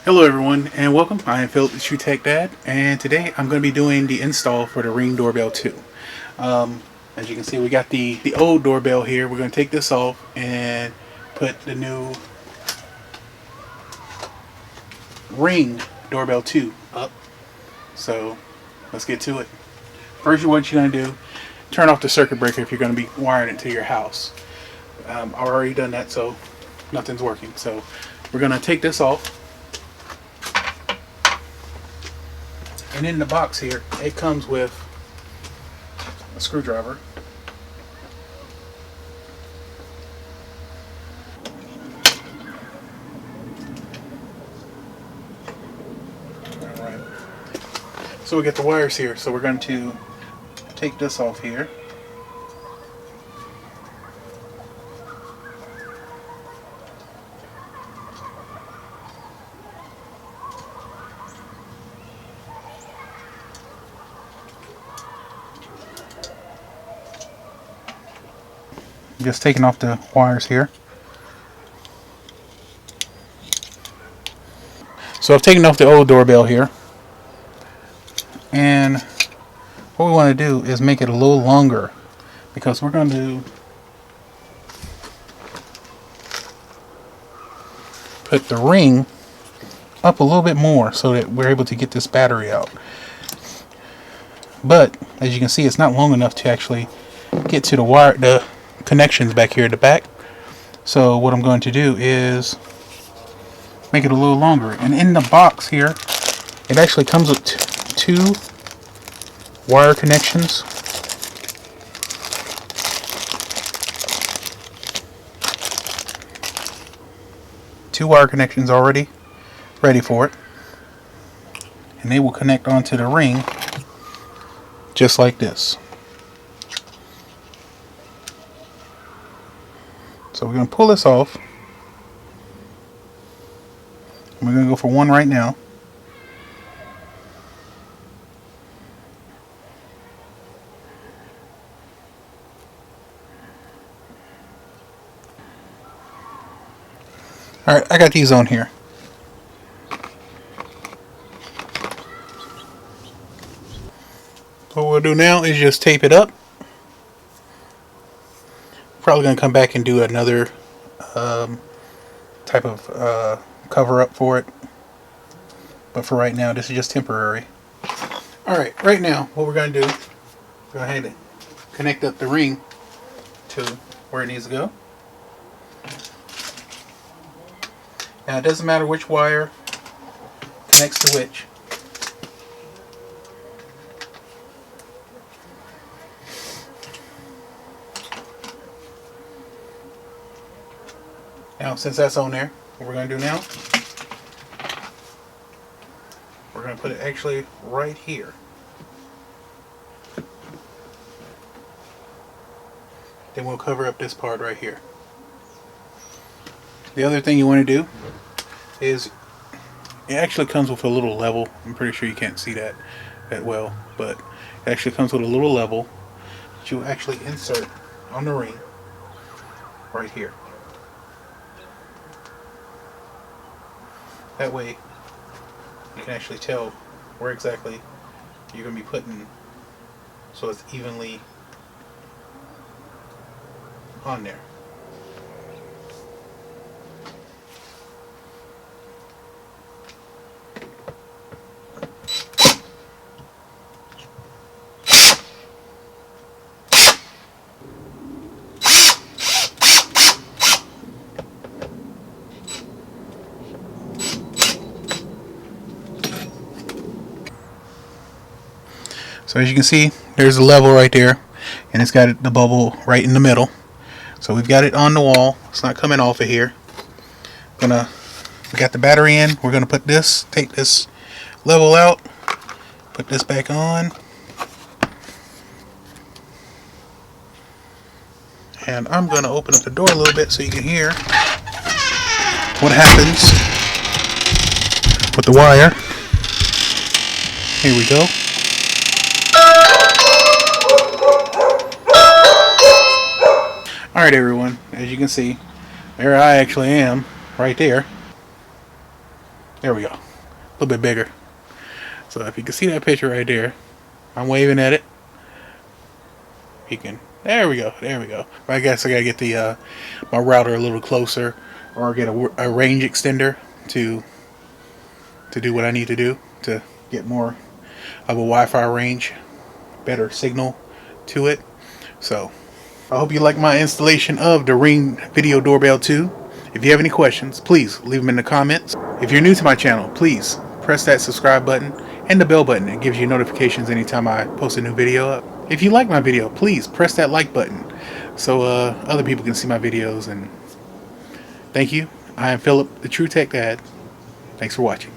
Hello everyone and welcome. I am Philip the TruTechDad, and today I'm going to be doing the install for the Ring Doorbell 2. As you can see, we got the old doorbell here. We're going to take this off and put the new Ring Doorbell 2 up. So let's get to it. First, what you're going to do, turn off the circuit breaker if you're going to be wiring it to your house. I've already done that, so nothing's working. So we're going to take this off. And in the box here, it comes with a screwdriver. Alright. So we get the wires here. So we're going to take this off here. Just taking off the wires here. So I've taken off the old doorbell here, and what we want to do is make it a little longer, because we're going to put the ring up a little bit more so that we're able to get this battery out. But as you can see, it's not long enough to actually get to the connections back here at the back. So what I'm going to do is make it a little longer. And in the box here, it actually comes with two wire connections. Two wire connections already ready for it. And they will connect onto the ring just like this. So we're going to pull this off. We're going to go for one right now. Alright, I got these on here. What we'll do now is just tape it up. Probably going to come back and do another type of cover up for it. But for right now, this is just temporary. Alright, right now, what we're going to do, go ahead and connect up the ring to where it needs to go. Now, it doesn't matter which wire connects to which. Now, since that's on there, what we're going to do now, we're going to put it actually right here. Then we'll cover up this part right here. The other thing you want to do is, it actually comes with a little level. I'm pretty sure you can't see that well, but it actually comes with a little level that you actually insert on the ring right here. That way you can actually tell where exactly you're going to be putting, so it's evenly on there. So as you can see, there's a level right there, and it's got the bubble right in the middle. So we've got it on the wall. It's not coming off of here. We got the battery in. We're gonna take this level out, put this back on, and I'm gonna open up the door a little bit so you can hear what happens with the wire. Here we go. Alright everyone, as you can see, there I actually am, right there. There we go. A little bit bigger. So if you can see that picture right there, I'm waving at it. You can. There we go. There we go. I guess I gotta get the my router a little closer, or get a range extender to do what I need to do to get more of a Wi-Fi range, better signal to it. So I hope you like my installation of the Ring Video Doorbell 2. If you have any questions, please leave them in the comments. If you're new to my channel, please press that subscribe button and the bell button. It gives you notifications anytime I post a new video up. If you like my video, please press that like button so other people can see my videos. And thank you. I am Philip, the TruTechDad. Thanks for watching.